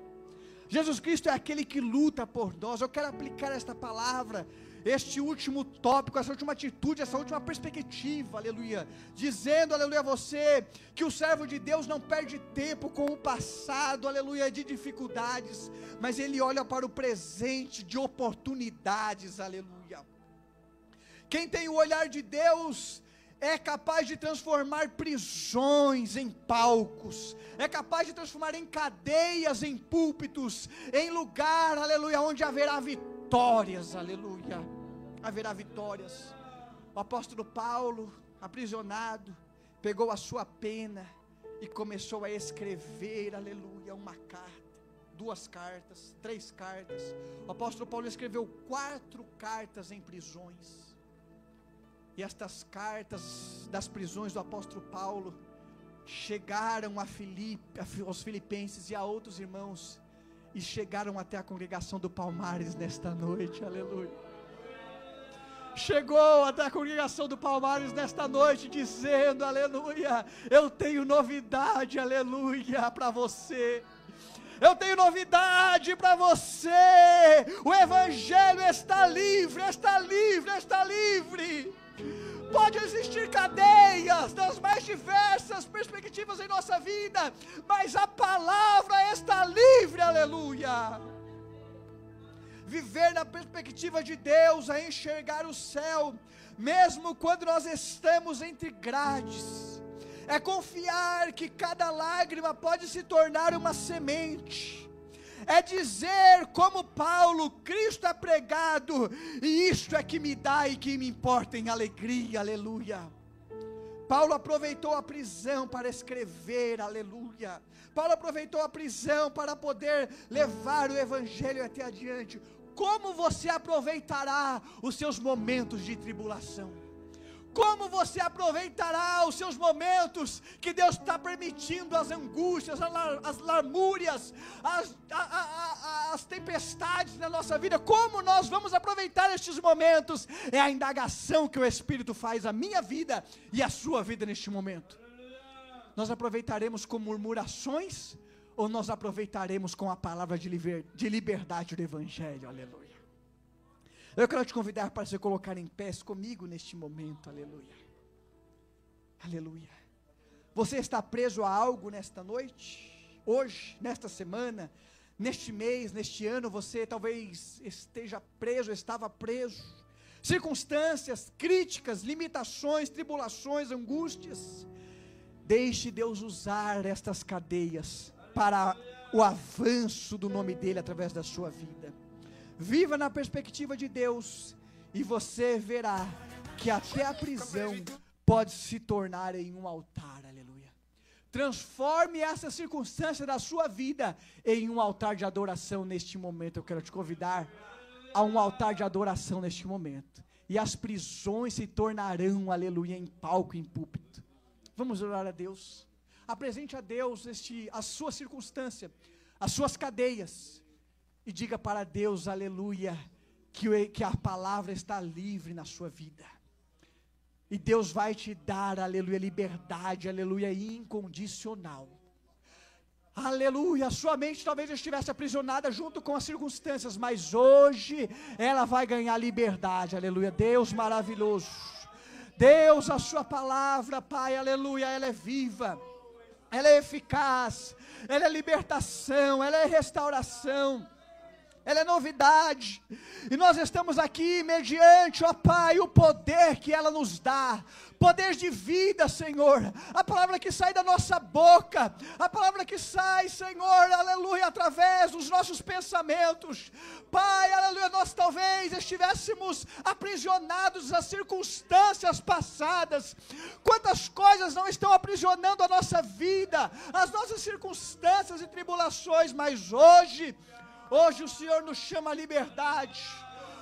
Jesus Cristo é aquele que luta por nós. Eu quero aplicar esta palavra, este último tópico, essa última atitude, essa última perspectiva, aleluia, dizendo, aleluia, a você, que o servo de Deus não perde tempo com o passado, aleluia, de dificuldades, mas ele olha para o presente de oportunidades, aleluia. Quem tem o olhar de Deus, é capaz de transformar prisões em palcos, é capaz de transformar em cadeias, em púlpitos, em lugar, aleluia, onde haverá vitórias, aleluia, haverá vitórias. O apóstolo Paulo, aprisionado, pegou a sua pena e começou a escrever, aleluia, uma carta, 2 cartas, 3 cartas. O apóstolo Paulo escreveu 4 cartas em prisões. E estas cartas das prisões do apóstolo Paulo chegaram aos filipenses e a outros irmãos, e chegaram até a congregação do Palmares nesta noite, aleluia. Chegou até a congregação do Palmares nesta noite, dizendo, aleluia, eu tenho novidade, aleluia, para você. Eu tenho novidade para você. O evangelho está livre, está livre, está livre. Pode existir cadeias das mais diversas perspectivas em nossa vida, mas a palavra está livre, aleluia. Viver na perspectiva de Deus é enxergar o céu, mesmo quando nós estamos entre grades. É confiar que cada lágrima pode se tornar uma semente. É dizer como Paulo, Cristo é pregado, e isto é que me dá e que me importa em alegria, aleluia. Paulo aproveitou a prisão para escrever, aleluia. Paulo aproveitou a prisão para poder levar o evangelho até adiante. Como você aproveitará os seus momentos de tribulação? Como você aproveitará os seus momentos que Deus está permitindo, as angústias, as lamúrias, as tempestades na nossa vida? Como nós vamos aproveitar estes momentos? É a indagação que o Espírito faz à minha vida e à sua vida neste momento. Nós aproveitaremos com murmurações, ou nós aproveitaremos com a palavra de liberdade do Evangelho? Aleluia. Eu quero te convidar para se colocar em pés comigo neste momento, aleluia, aleluia. Você está preso a algo nesta noite, hoje, nesta semana, neste mês, neste ano? Você talvez esteja preso, estava preso, circunstâncias, críticas, limitações, tribulações, angústias. Deixe Deus usar estas cadeias para o avanço do nome dEle através da sua vida. Viva na perspectiva de Deus, e você verá que até a prisão pode se tornar em um altar, aleluia. Transforme essa circunstância da sua vida em um altar de adoração neste momento. Eu quero te convidar a um altar de adoração neste momento, e as prisões se tornarão, aleluia, em palco, em púlpito. Vamos orar a Deus. Apresente a Deus a sua circunstância, as suas cadeias, e diga para Deus, aleluia, que a palavra está livre na sua vida. E Deus vai te dar, aleluia, liberdade, aleluia, incondicional. Aleluia, a sua mente talvez estivesse aprisionada junto com as circunstâncias, mas hoje ela vai ganhar liberdade, aleluia. Deus maravilhoso. Deus, a sua palavra, Pai, aleluia, ela é viva, ela é eficaz, ela é libertação, ela é restauração, ela é novidade, e nós estamos aqui mediante, ó Pai, o poder que ela nos dá, poder de vida, Senhor, a palavra que sai da nossa boca, a palavra que sai, Senhor, aleluia, através dos nossos pensamentos. Pai, aleluia, nós talvez estivéssemos aprisionados às circunstâncias passadas. Quantas coisas não estão aprisionando a nossa vida, as nossas circunstâncias e tribulações, mas hoje o Senhor nos chama à liberdade.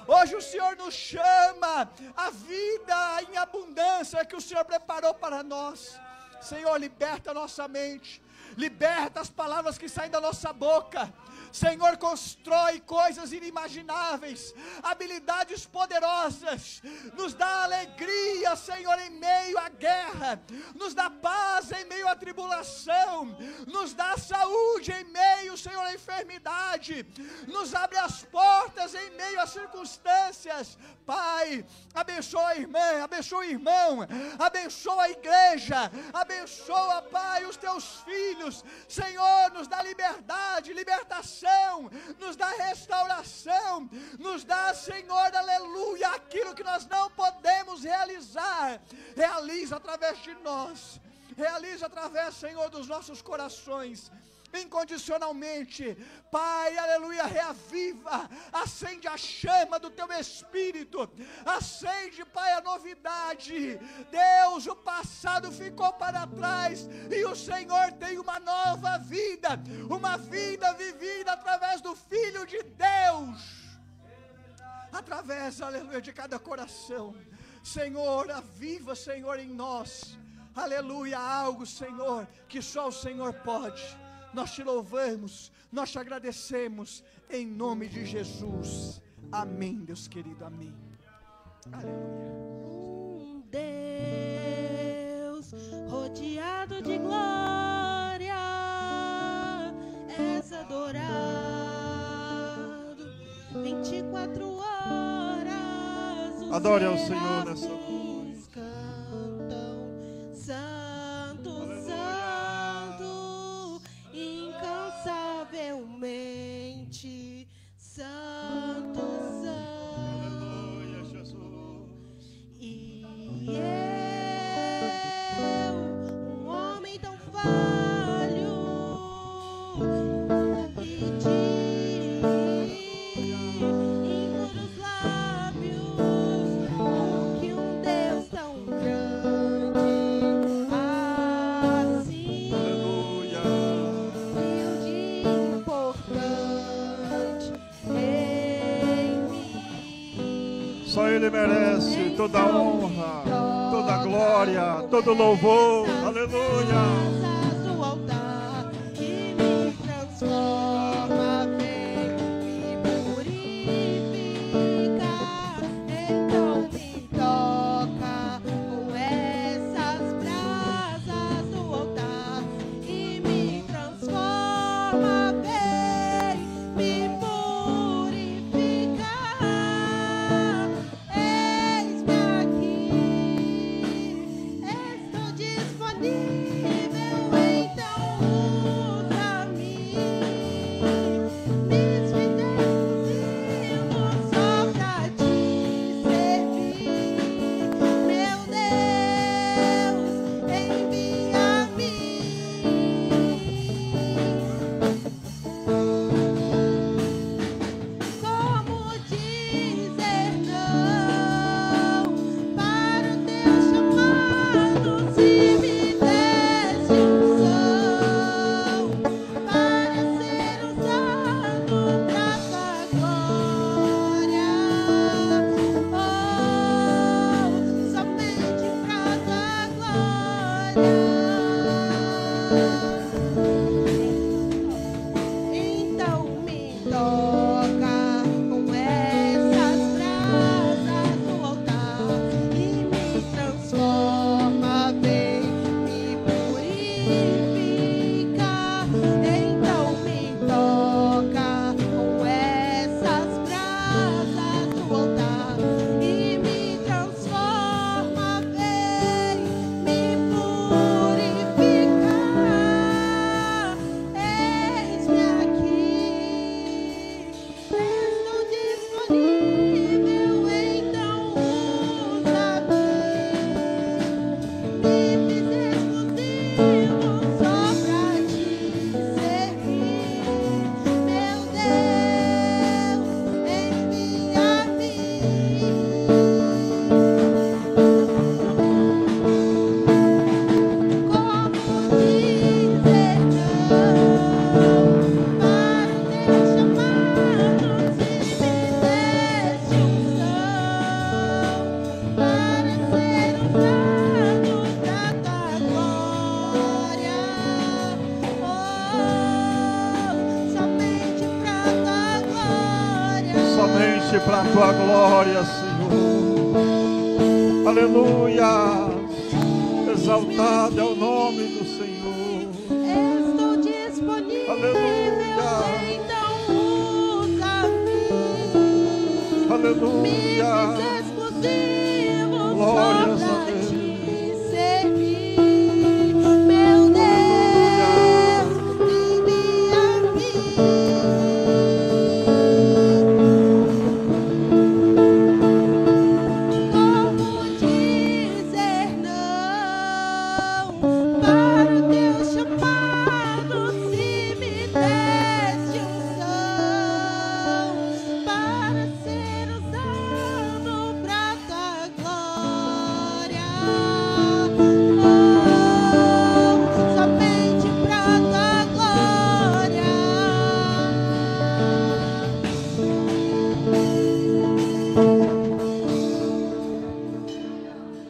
Hoje o Senhor nos chama à vida em abundância que o Senhor preparou para nós. Senhor, liberta a nossa mente, liberta as palavras que saem da nossa boca. Senhor, constrói coisas inimagináveis, habilidades poderosas, nos dá alegria, Senhor, em meio à guerra, nos dá paz em meio à tribulação, nos dá saúde em meio, Senhor, à enfermidade, nos abre as portas em meio às circunstâncias. Pai, abençoa a irmã, abençoa o irmão, abençoa a igreja, abençoa, Pai, os teus filhos. Senhor, nos dá liberdade, libertação, nos dá restauração, nos dá, Senhor, aleluia, aquilo que nós não podemos possamos realizar. Realiza através de nós. Realiza através, Senhor, dos nossos corações. Incondicionalmente, Pai, aleluia, reaviva, acende a chama do Teu Espírito, acende, Pai, a novidade. Deus, o passado ficou para trás, e o Senhor tem uma nova vida, uma vida vivida através do Filho de Deus, através, aleluia, de cada coração. Senhor, aviva, Senhor, em nós, aleluia, algo, Senhor, que só o Senhor pode. Nós te louvamos, nós te agradecemos, em nome de Jesus. Amém, Deus querido, amém. Aleluia. Deus rodeado de glória, és adorado 24 horas. Adore ao Senhor nessa noite. Cantam, Santo, Aleluia. Santo, incansavelmente, Santo, Santo. Aleluia, Jesus. E eu, um homem tão falho, e de impuros lábios, o que um Deus tão grande assim, Aleluia. humilde e importante em mim. Só Ele merece toda a honra, toda a glória, todo o louvor. Aleluia. Do altar que me transforma, vem me purifica, então me toca com essas brasas do altar e me transforma, vem me purifica. Eis-me aqui, estou disponível, então usa-me. Me exclusivo só pra te servir. Meu Deus, envia-me. Como dizer não para o teu chamado, se me deste unção para ser usado pra tua glória, somente pra tua glória. Então me toca com essas brasas do altar e me transforma, vem me purifica. Então me toca com essas brasas do altar e me transforma, vem me purifica. Eis-me aqui, estou disponível, então usa-me. Me fiz exclusivo só pra te servir. Meu Deus, envia-me. Como dizer não para o teu chamado, se me deste unção para ser usado pra tua glória, somente pra tua glória. Somente para a tua glória, Senhor. Aleluia. Exaltado é o nome do Senhor. Estou disponível, Aleluia. então usa-me. Me Aleluia. fiz exclusivo só Glórias a pra Deus. te servir. Meu Deus, envia-me. Como dizer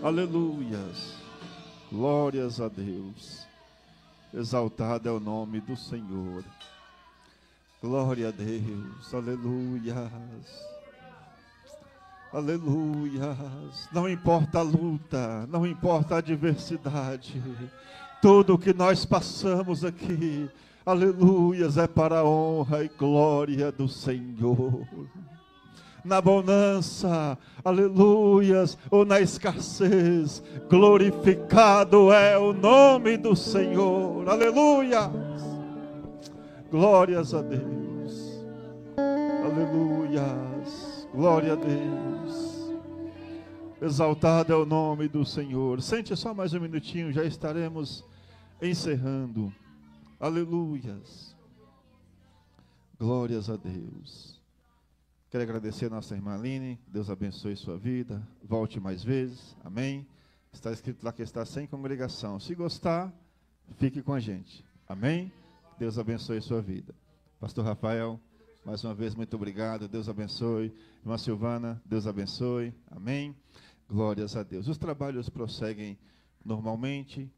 Aleluias. Glórias a Deus. Exaltado é o nome do Senhor. Glória a Deus. Aleluias. Aleluias. Não importa a luta, não importa a adversidade. Tudo o que nós passamos aqui, aleluias, é para a honra e glória do Senhor. Na bonança, aleluias, ou na escassez, glorificado é o nome do Senhor. Aleluia. Glórias a Deus. Aleluias. Glória a Deus. Exaltado é o nome do Senhor. Sente só mais um minutinho, já estaremos encerrando. Aleluias. Glórias a Deus. Quero agradecer a nossa irmã Aline. Deus abençoe sua vida. Volte mais vezes. Amém. Está escrito lá que está sem congregação. Se gostar, fique com a gente. Amém. Deus abençoe sua vida. Pastor Rafael, mais uma vez, muito obrigado. Deus abençoe. Irmã Silvana, Deus abençoe. Amém. Glórias a Deus. Os trabalhos prosseguem normalmente.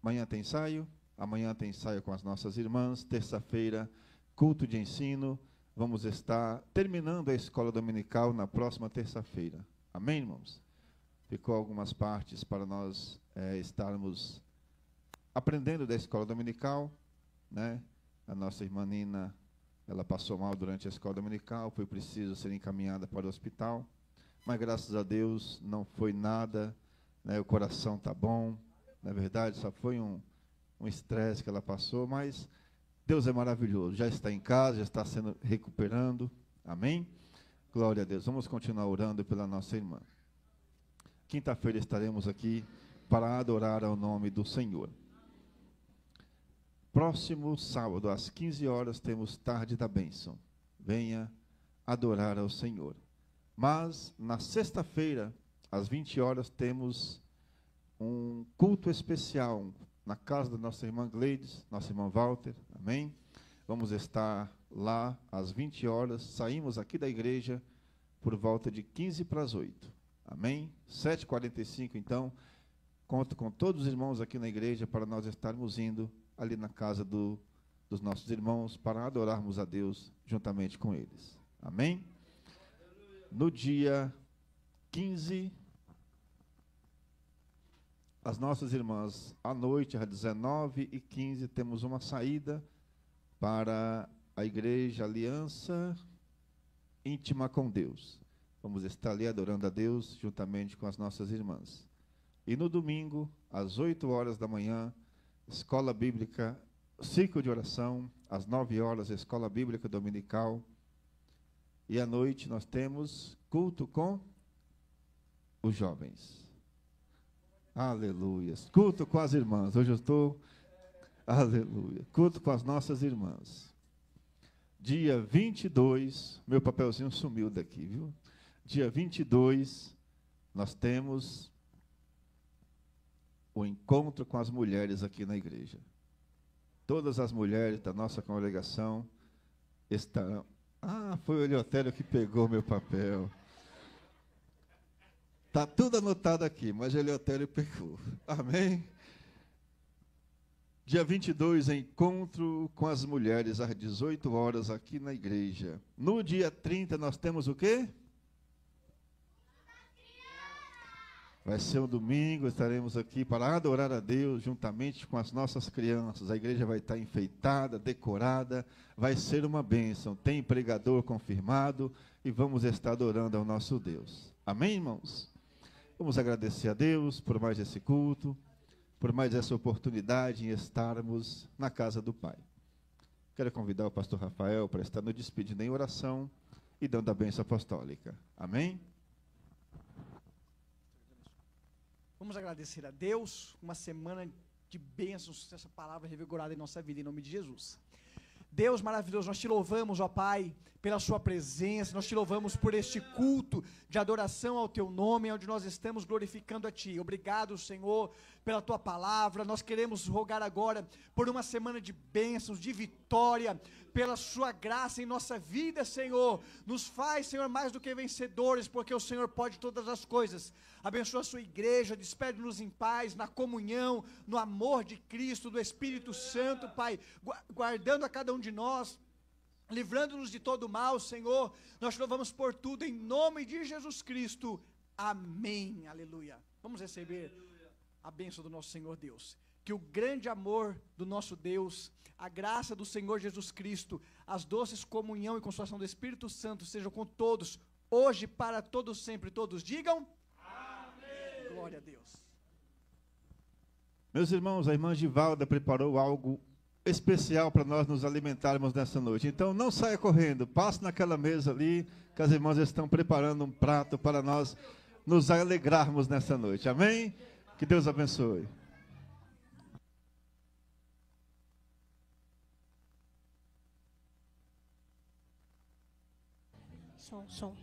Amanhã tem ensaio. Amanhã tem ensaio com as nossas irmãs. Terça-feira, culto de ensino. Vamos estar terminando a escola dominical na próxima terça-feira. Amém, irmãos? Ficou algumas partes para nós estarmos aprendendo da escola dominical, né? A nossa irmã Nina, ela passou mal durante a escola dominical, foi preciso ser encaminhada para o hospital, mas graças a Deus não foi nada, né? O coração está bom, na verdade só foi um estresse que ela passou, mas Deus é maravilhoso, já está em casa, já está sendo recuperando, amém? Glória a Deus, vamos continuar orando pela nossa irmã. Quinta-feira estaremos aqui para adorar ao nome do Senhor. Próximo sábado, às 15 horas, temos Tarde da Bênção. Venha adorar ao Senhor. Mas, na sexta-feira, às 20 horas, temos um culto especial na casa da nossa irmã Gleides, nossa irmã Walter. Amém? Vamos estar lá às 20 horas. Saímos aqui da igreja por volta de 15 para as 8. Amém? 7h45, então, conto com todos os irmãos aqui na igreja para nós estarmos indo ali na casa dos nossos irmãos, para adorarmos a Deus juntamente com eles. Amém? No dia 15, as nossas irmãs, à noite, às 19h15, temos uma saída para a igreja Aliança Íntima com Deus. Vamos estar ali adorando a Deus juntamente com as nossas irmãs. E no domingo, às 8 horas da manhã, Escola Bíblica, ciclo de oração, às 9 horas, Escola Bíblica Dominical. E à noite nós temos culto com os jovens. Aleluia. Culto com as irmãs. Hoje eu estou, aleluia. Culto com as nossas irmãs. Dia 22, meu papelzinho sumiu daqui, viu? Dia 22, nós temos o encontro com as mulheres aqui na igreja. Todas as mulheres da nossa congregação estarão... Ah, foi o Eleutério que pegou meu papel. Está tudo anotado aqui, mas o Eleutério pegou. Amém? Dia 22, encontro com as mulheres, às 18 horas, aqui na igreja. No dia 30, nós temos o quê? Vai ser um domingo, estaremos aqui para adorar a Deus juntamente com as nossas crianças. A igreja vai estar enfeitada, decorada, vai ser uma bênção. Tem pregador confirmado e vamos estar adorando ao nosso Deus. Amém, irmãos? Vamos agradecer a Deus por mais esse culto, por mais essa oportunidade em estarmos na casa do Pai. Quero convidar o pastor Rafael para estar nos despedindo em oração e dando a bênção apostólica. Amém? Vamos agradecer a Deus, uma semana de bênçãos, essa palavra revigorada em nossa vida, em nome de Jesus. Deus maravilhoso, nós te louvamos, ó Pai, pela sua presença, nós te louvamos por este culto de adoração ao teu nome, onde nós estamos glorificando a ti. Obrigado, Senhor, pela tua palavra. Nós queremos rogar agora por uma semana de bênçãos, de vitória, pela sua graça em nossa vida, Senhor. Nos faz, Senhor, mais do que vencedores, porque o Senhor pode todas as coisas. Abençoa a sua igreja, despede-nos em paz, na comunhão, no amor de Cristo, do Espírito Santo, Pai, guardando a cada um de nós, livrando-nos de todo mal, Senhor. Nós te louvamos por tudo, em nome de Jesus Cristo. Amém. Aleluia. Vamos receber a bênção do nosso Senhor Deus. Que o grande amor do nosso Deus, a graça do Senhor Jesus Cristo, as doces comunhão e consolação do Espírito Santo sejam com todos, hoje, para todos sempre. Todos digam amém. Glória a Deus. Meus irmãos, a irmã Givalda preparou algo especial para nós nos alimentarmos nessa noite. Então não saia correndo, passe naquela mesa ali, que as irmãs estão preparando um prato para nós nos alegrarmos nessa noite. Amém? Que Deus abençoe. Som.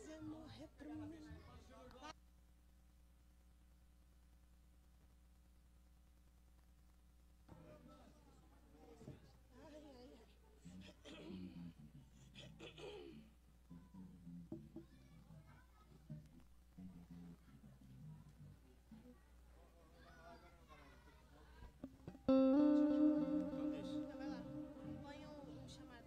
Quiser morrer por mim. Vai lá, põe um chamado.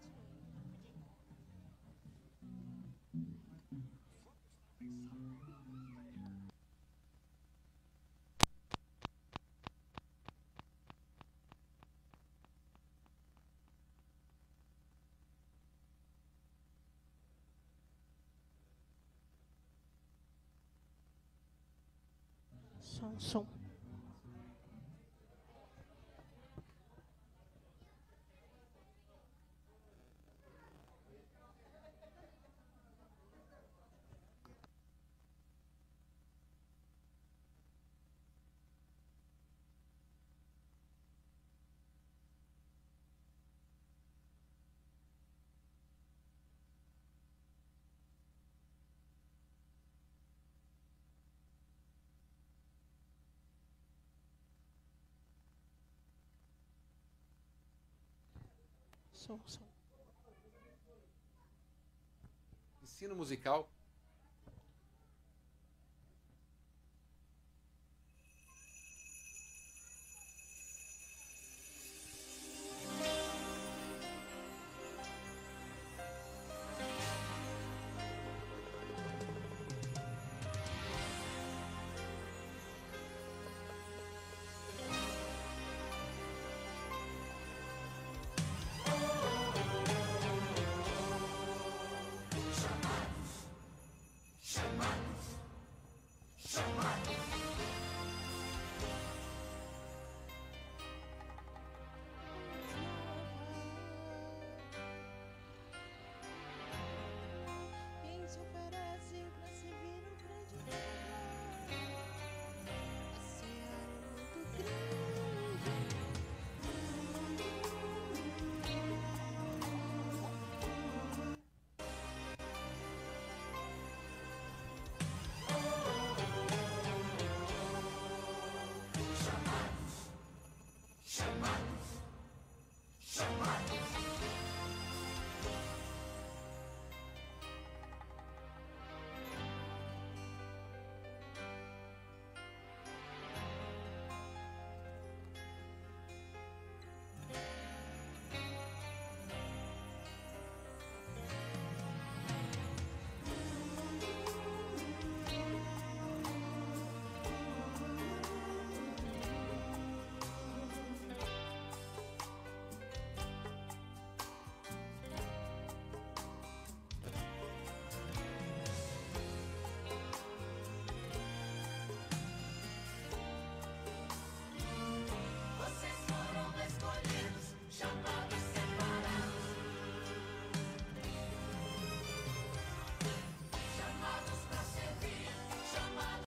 Som. Ensino musical